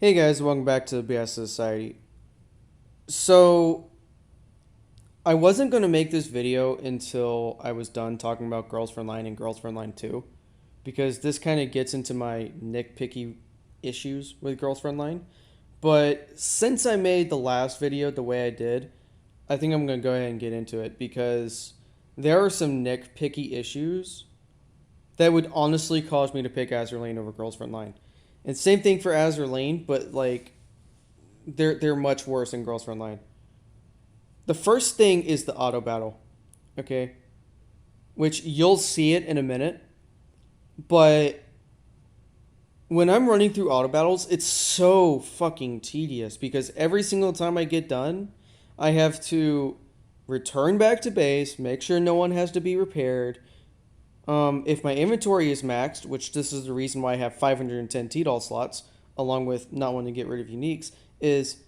Hey guys, welcome back to theBSofSociety. So, I wasn't going to make this video until I was done talking about Girls for Line and Girls for Line 2, because this kind of gets into my nitpicky issues with Girls for Line. But since I made the last video the way I did, I think I'm going to go ahead and get into it, because there are some nitpicky issues that would honestly cause me to pick Azur Lane over Girls Front Line. And same thing for Azur Lane, but like they're much worse than Girls Front Line. The first thing is the auto battle, okay? Which you'll see it in a minute, but when I'm running through auto battles, it's so fucking tedious because every single time I get done, I have to return back to base, make sure no one has to be repaired. If my inventory is maxed, which this is the reason why I have 510 T-Doll slots, along with not wanting to get rid of uniques, is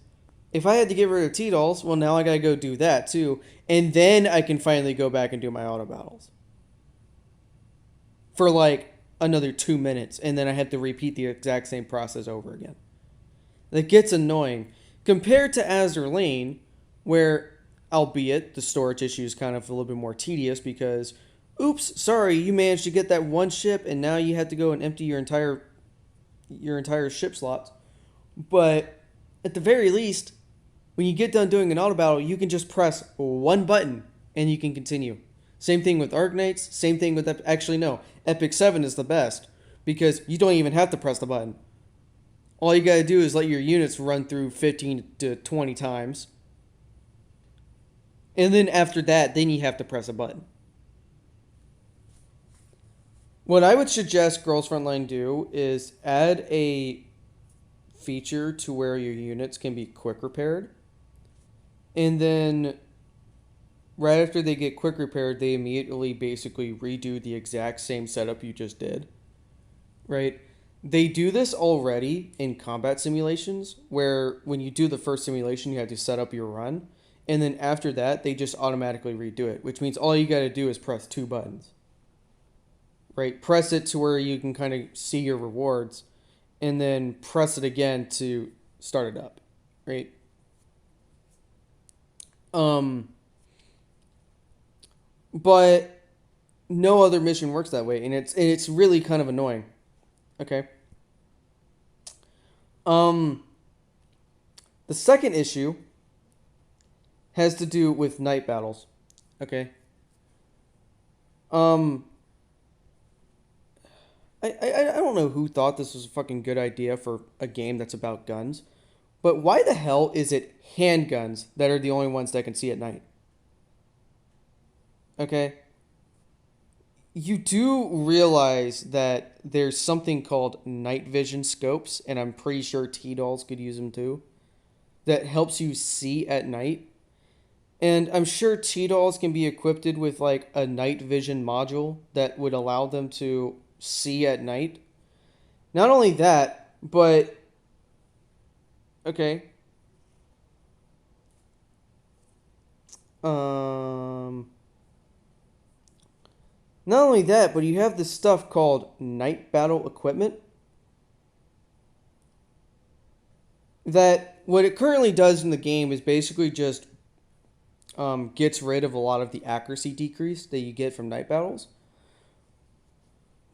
if I had to get rid of T-Dolls, well, now I gotta go do that too. And then I can finally go back and do my auto battles. For like another 2 minutes. And then I have to repeat the exact same process over again. That gets annoying. Compared to Azur Lane, where, albeit, the storage issue is kind of a little bit more tedious because, oops, sorry, you managed to get that one ship and now you have to go and empty your entire ship slots. But at the very least, when you get done doing an auto battle, you can just press one button and you can continue. Same thing with Arknights, same thing with actually no, Epic 7 is the best because you don't even have to press the button. All you gotta do is let your units run through 15 to 20 times. And then after that, then you have to press a button. What I would suggest Girls Frontline do is add a feature to where your units can be quick repaired. And then right after they get quick repaired, they immediately basically redo the exact same setup you just did. Right? They do this already in combat simulations where when you do the first simulation, you have to set up your run. And then after that, they just automatically redo it, which means all you got to do is press two buttons. Right? Press it to where you can kind of see your rewards and then press it again to start it up. Right? But no other mission works that way, and it's really kind of annoying. Okay. Um, the second issue has to do with night battles. Okay. Um, I don't know who thought this was a fucking good idea for a game that's about guns, but why the hell is it handguns that are the only ones that can see at night? Okay. You do realize that there's something called night vision scopes, and I'm pretty sure T-Dolls could use them too, that helps you see at night. And I'm sure T-Dolls can be equipped with like a night vision module that would allow them to see at night. Not only that, but okay. Um Not only that, but you have this stuff called night battle equipment that what it currently does in the game is basically just gets rid of a lot of the accuracy decrease that you get from night battles.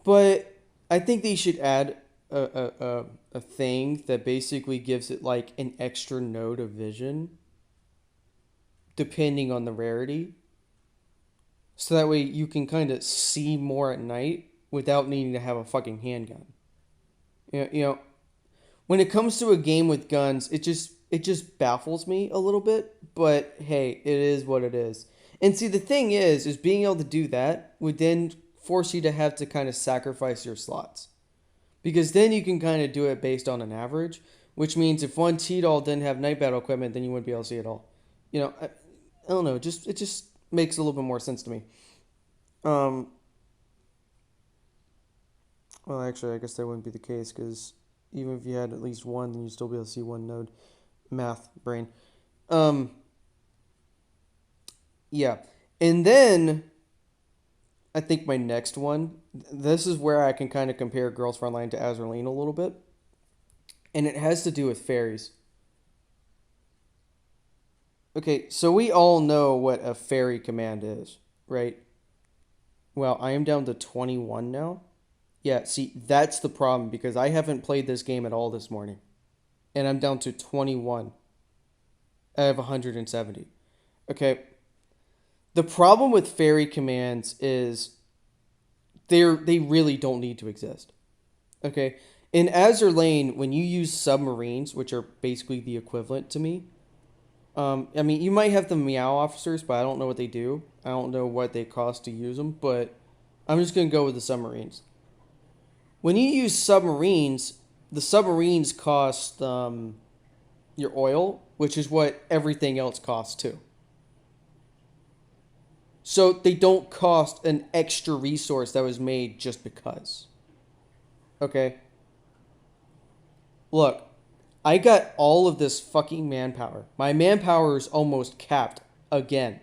But I think they should add a thing that basically gives it like an extra node of vision depending on the rarity. So that way you can kind of see more at night without needing to have a fucking handgun. When it comes to a game with guns, it just baffles me a little bit, but hey, it is what it is. And see, the thing is being able to do that would then force you to have to kind of sacrifice your slots. Because then you can kind of do it based on an average, which means if one T-Doll didn't have night battle equipment, then you wouldn't be able to see it all. I don't know, it just makes a little bit more sense to me. Um, well, actually, I guess that wouldn't be the case because even if you had at least one, then you'd still be able to see one node. Math brain. Um, Yeah. And then I think my next one, this is where I can kind of compare Girls Frontline to Azurlane a little bit. And it has to do with fairies. Okay, so we all know what a fairy command is, right? Well, I am down to 21 now. Yeah, see, that's the problem because I haven't played this game at all this morning. And I'm down to 21 out of 170. Okay, the problem with fairy commands is they really don't need to exist. Okay, in Azur Lane, when you use submarines, which are basically the equivalent to me, I mean, you might have the meow officers, but I don't know what they do. I don't know what they cost to use them, but I'm just gonna go with the submarines. When you use submarines, the submarines cost your oil, which is what everything else costs too. So they don't cost an extra resource that was made just because. Okay? Look, I got all of this fucking manpower. My manpower is almost capped again.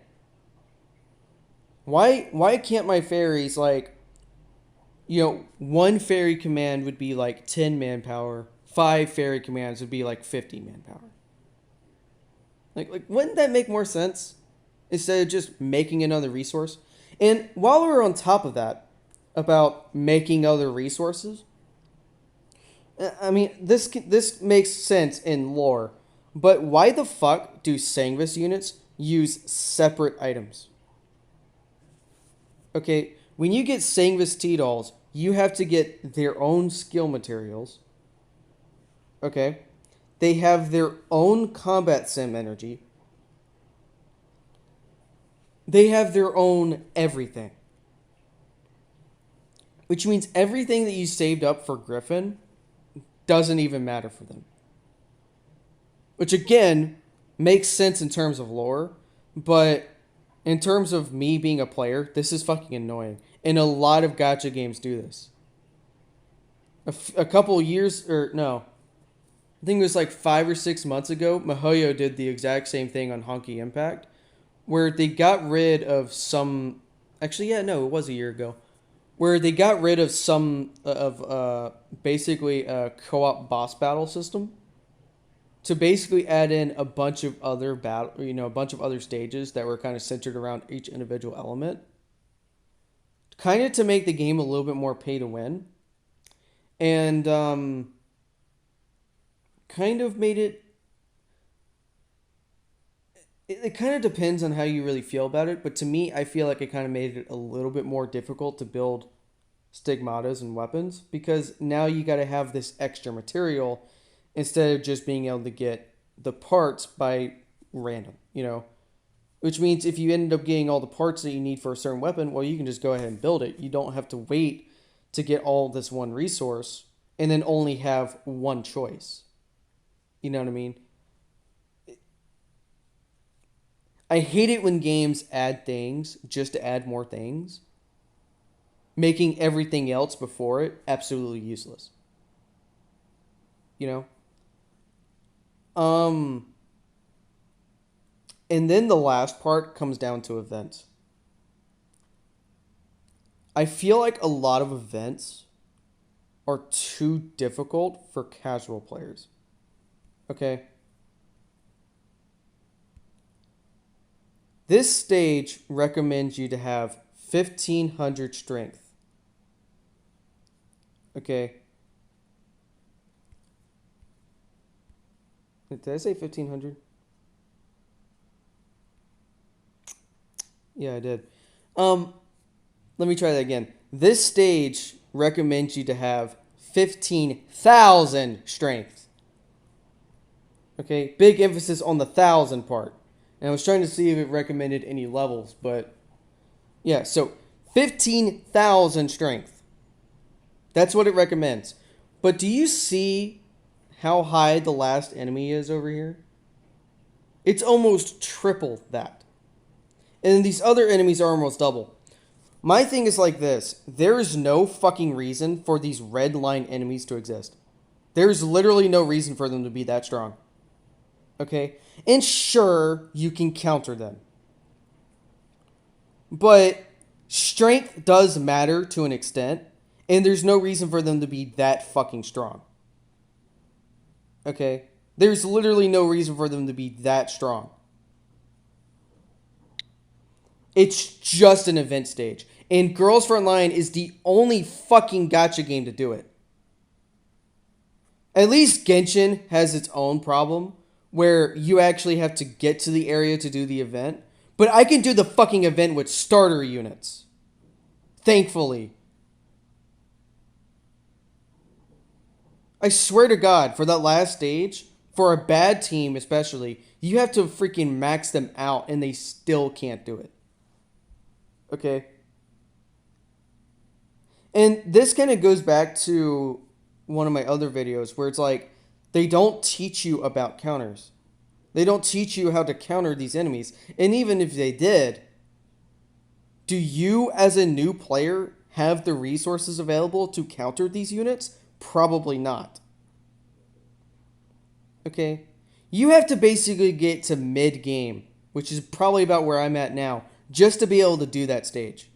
Why can't my fairies like one fairy command would be like 10 manpower, 5 fairy commands would be like 50 manpower. Like wouldn't that make more sense instead of just making another resource? And while we're on top of that about making other resources, I mean, this makes sense in lore, but why the fuck do Sangvis units use separate items? Okay, when you get Sangvis T-Dolls, you have to get their own skill materials. Okay, they have their own combat sim energy. They have their own everything. Which means everything that you saved up for Griffin doesn't even matter for them. Which again makes sense in terms of lore, but in terms of me being a player, this is fucking annoying. And a lot of gacha games do this. A couple years, or no, I think it was like 5 or 6 months ago, MiHoYo did the exact same thing on Honky Impact, where they got rid of some. Actually, yeah, no, it was a year ago, where they got rid of some of basically a co-op boss battle system to basically add in a bunch of other a bunch of other stages that were kind of centered around each individual element, kind of to make the game a little bit more pay to win, and kind of made it. It kind of depends on how you really feel about it, but to me, I feel like it kind of made it a little bit more difficult to build stigmatas and weapons because now you got to have this extra material instead of just being able to get the parts by random, which means if you end up getting all the parts that you need for a certain weapon, well, you can just go ahead and build it. You don't have to wait to get all this one resource and then only have one choice. You know what I mean? I hate it when games add things just to add more things, making everything else before it absolutely useless. You know? And then the last part comes down to events. I feel like a lot of events are too difficult for casual players. Okay? This stage recommends you to have 1500 strength. Okay. Did I say 1500? Yeah, I did. Let me try that again. This stage recommends you to have 15,000 strength. Okay, big emphasis on the 1,000 part. And I was trying to see if it recommended any levels, but yeah, so 15,000 strength. That's what it recommends. But do you see how high the last enemy is over here? It's almost triple that. And these other enemies are almost double. My thing is like this. There is no fucking reason for these red line enemies to exist. There's literally no reason for them to be that strong. Okay? And sure, you can counter them. But strength does matter to an extent, and there's no reason for them to be that fucking strong. Okay? There's literally no reason for them to be that strong. It's just an event stage. And Girls Frontline is the only fucking gacha game to do it. At least Genshin has its own problem where you actually have to get to the area to do the event. But I can do the fucking event with starter units. Thankfully. I swear to God, for that last stage, for a bad team especially, you have to freaking max them out and they still can't do it. Okay? And this kind of goes back to one of my other videos where it's like, they don't teach you about counters. They don't teach you how to counter these enemies. And even if they did, do you as a new player have the resources available to counter these units? Probably not. Okay? You have to basically get to mid-game, which is probably about where I'm at now, just to be able to do that stage.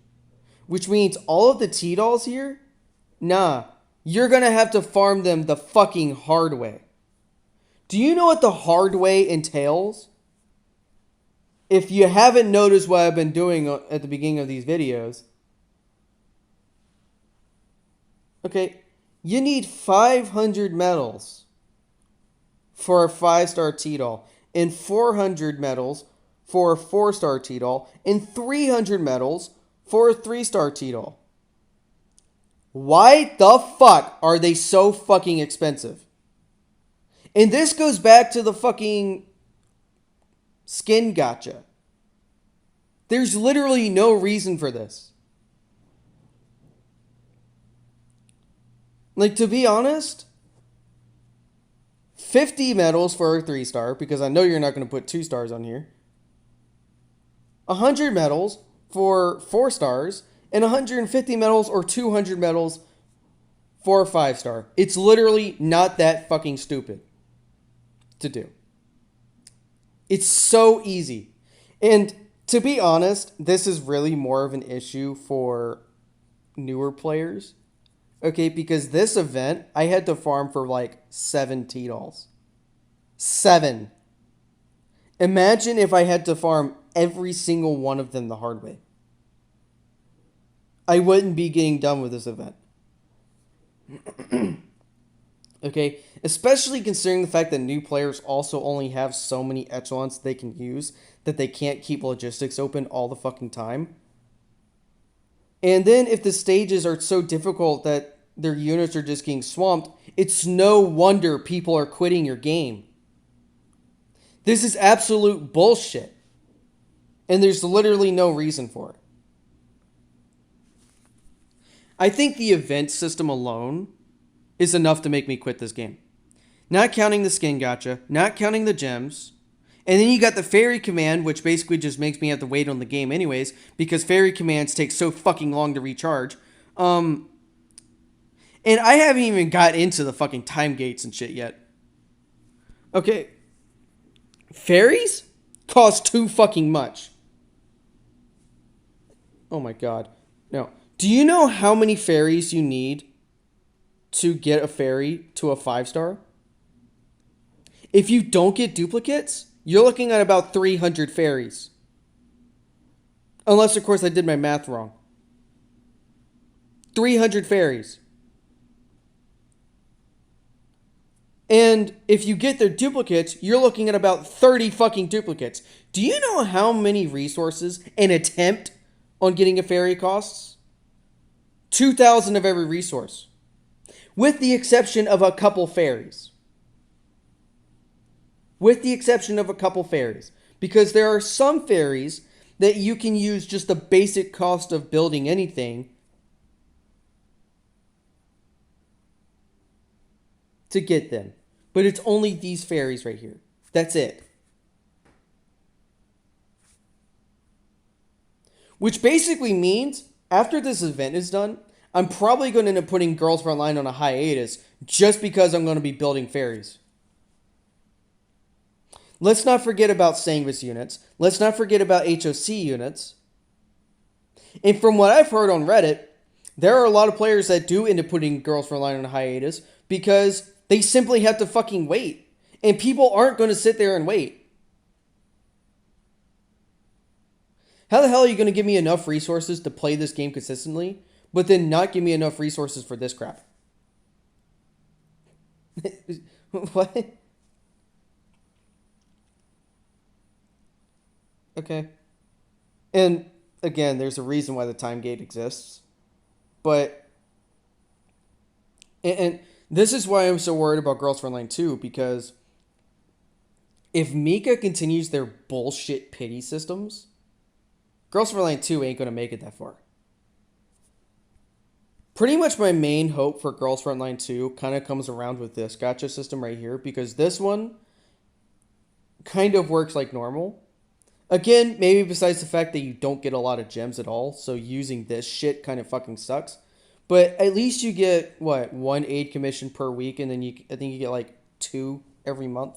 Which means all of the T-Dolls here, nah, you're going to have to farm them the fucking hard way. Do you know what the hard way entails? If you haven't noticed what I've been doing at the beginning of these videos, okay, you need 500 medals for a 5-star T-Doll, and 400 medals for a 4-star T-Doll, and 300 medals for a 3-star T-Doll. Why the fuck are they so fucking expensive? And this goes back to the fucking skin gacha. There's literally no reason for this. Like, to be honest, 50 medals for a 3-star, because I know you're not going to put 2 stars on here. 100 medals for 4 stars, and 150 medals or 200 medals for a 5-star. It's literally not that fucking stupid to do. It's so easy. And to be honest, this is really more of an issue for newer players. Okay, because this event, I had to farm for like 7 T-Dolls. 7. Imagine if I had to farm every single one of them the hard way. I wouldn't be getting done with this event. Okay, especially considering the fact that new players also only have so many echelons they can use that they can't keep logistics open all the fucking time. And then if the stages are so difficult that their units are just getting swamped, it's no wonder people are quitting your game. This is absolute bullshit. And there's literally no reason for it. I think the event system alone is enough to make me quit this game. Not counting the skin gacha, not counting the gems. And then you got the fairy command, which basically just makes me have to wait on the game anyways, because fairy commands take so fucking long to recharge. And I haven't even got into the fucking time gates and shit yet. Okay. Fairies cost too fucking much. Oh my god. No. Do you know how many fairies you need to get a fairy to a 5-star? If you don't get duplicates, you're looking at about 300 fairies. Unless, of course, I did my math wrong. 300 fairies. And if you get their duplicates, you're looking at about 30 fucking duplicates. Do you know how many resources an attempt on getting a fairy costs? 2,000 of every resource. With the exception of a couple fairies. With the exception of a couple fairies. Because there are some fairies that you can use just the basic cost of building anything to get them. But it's only these fairies right here. That's it. Which basically means, after this event is done, I'm probably going to end up putting Girls Frontline on a hiatus just because I'm going to be building fairies. Let's not forget about Sanguis units. Let's not forget about HOC units. And from what I've heard on Reddit, there are a lot of players that do end up putting Girls for Online on hiatus because they simply have to fucking wait. And people aren't going to sit there and wait. How the hell are you going to give me enough resources to play this game consistently, but then not give me enough resources for this crap? What? Okay. And again, there's a reason why the time gate exists. But and this is why I'm so worried about Girls for Online 2, because if Mika continues their bullshit pity systems, Girls for Online 2 ain't gonna make it that far. Pretty much my main hope for Girls for Online 2 kind of comes around with this gacha system right here, because this one kind of works like normal. Again, maybe besides the fact that you don't get a lot of gems at all, so using this shit kind of fucking sucks. But at least you get, what, 1 aid commission per week, and then I think you get like 2 every month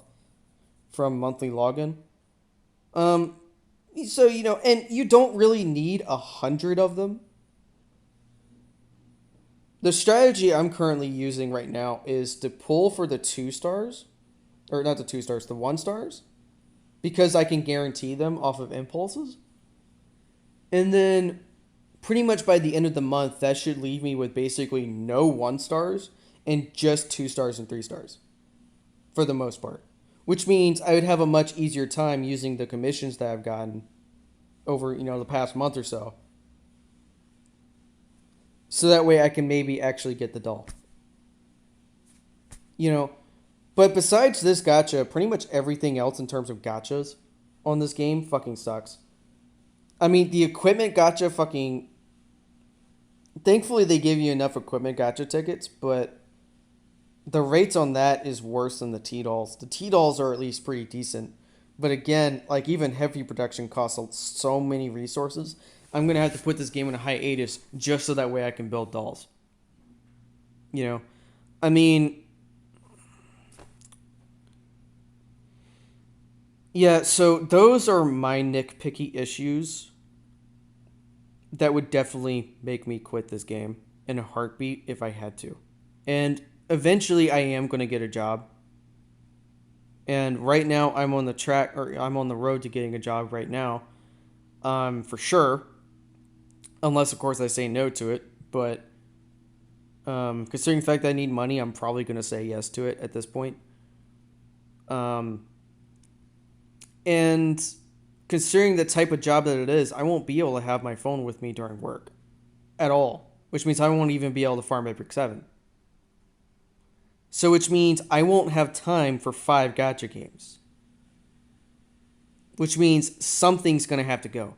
from monthly login. So, and you don't really need 100 of them. The strategy I'm currently using right now is to pull for the 2 stars, or not the 2 stars, the 1 stars, because I can guarantee them off of impulses. And then pretty much by the end of the month, that should leave me with basically no 1 stars and just 2 stars and 3 stars for the most part. Which means I would have a much easier time using the commissions that I've gotten over, the past month or so. So that way I can maybe actually get the doll. But besides this gacha, pretty much everything else in terms of gachas on this game fucking sucks. I mean, the equipment gacha fucking... Thankfully, they give you enough equipment gacha tickets, but the rates on that is worse than the T-Dolls. The T-Dolls are at least pretty decent. But again, like even heavy production costs so many resources. I'm going to have to put this game in a hiatus just so that way I can build dolls. I mean... Yeah, so those are my nitpicky issues that would definitely make me quit this game in a heartbeat if I had to. And eventually I am going to get a job. And right now I'm on the road to getting a job right now. For sure. Unless, of course, I say no to it. But considering the fact that I need money, I'm probably going to say yes to it at this point. And considering the type of job that it is, I won't be able to have my phone with me during work at all, which means I won't even be able to farm Epic 7. So which means I won't have time for 5 gacha games. Which means something's going to have to go.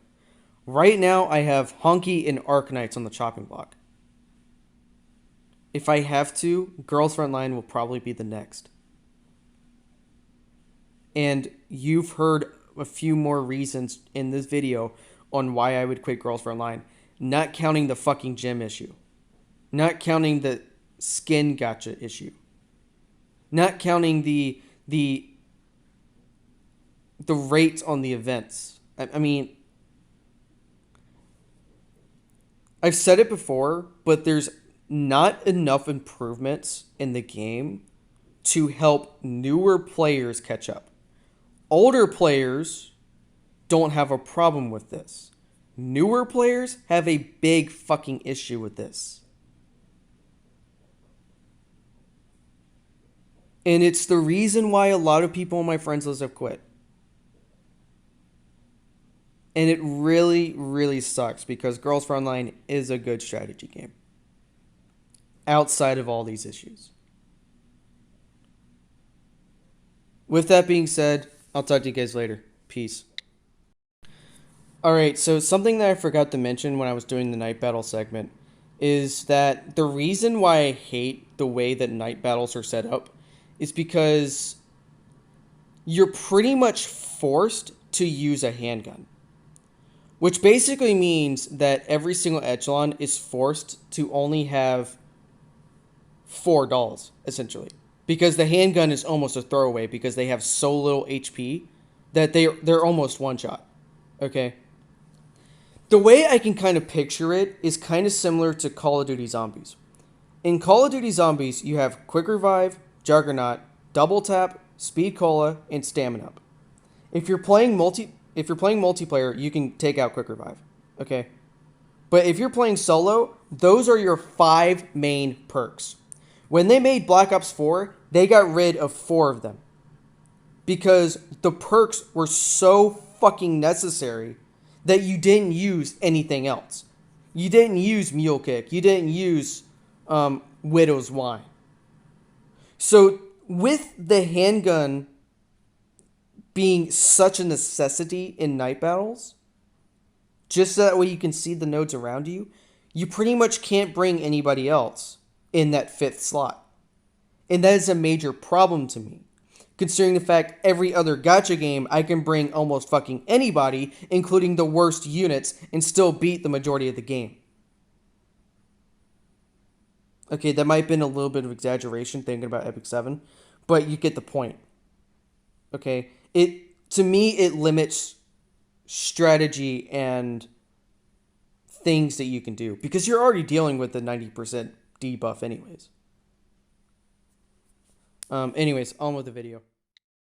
Right now, I have Honky and Arknights on the chopping block. If I have to, Girls Frontline will probably be the next. And you've heard a few more reasons in this video on why I would quit Girls Frontline. Not counting the fucking gym issue. Not counting the skin gacha issue. Not counting the rates on the events. I mean, I've said it before, but there's not enough improvements in the game to help newer players catch up. Older players don't have a problem with this. Newer players have a big fucking issue with this. And it's the reason why a lot of people on my friends list have quit. And it really, really sucks because Girls Frontline is a good strategy game. Outside of all these issues. With that being said, I'll talk to you guys later. Peace. Alright, so something that I forgot to mention when I was doing the night battle segment is that the reason why I hate the way that night battles are set up is because you're pretty much forced to use a handgun. Which basically means that every single echelon is forced to only have 4 dolls, essentially. Because the handgun is almost a throwaway because they have so little HP that they're almost one shot. Okay? The way I can kind of picture it is kind of similar to Call of Duty Zombies. In Call of Duty Zombies, you have Quick Revive, Juggernaut, Double Tap, Speed Cola, and Stamina Up. If you're playing multiplayer, you can take out Quick Revive. Okay? But if you're playing solo, those are your 5 main perks. When they made Black Ops 4, they got rid of 4 of them. Because the perks were so fucking necessary that you didn't use anything else. You didn't use Mule Kick. You didn't use Widow's Wine. So with the handgun being such a necessity in night battles, just so that way you can see the nodes around you, you pretty much can't bring anybody else in that 5th slot. And that is a major problem to me, considering the fact every other gacha game I can bring almost fucking anybody, including the worst units, and still beat the majority of the game. Okay, that might have been a little bit of exaggeration thinking about Epic 7, but you get the point. Okay, to me it limits strategy and things that you can do because you're already dealing with the 90% debuff anyways. Anyways, on with the video.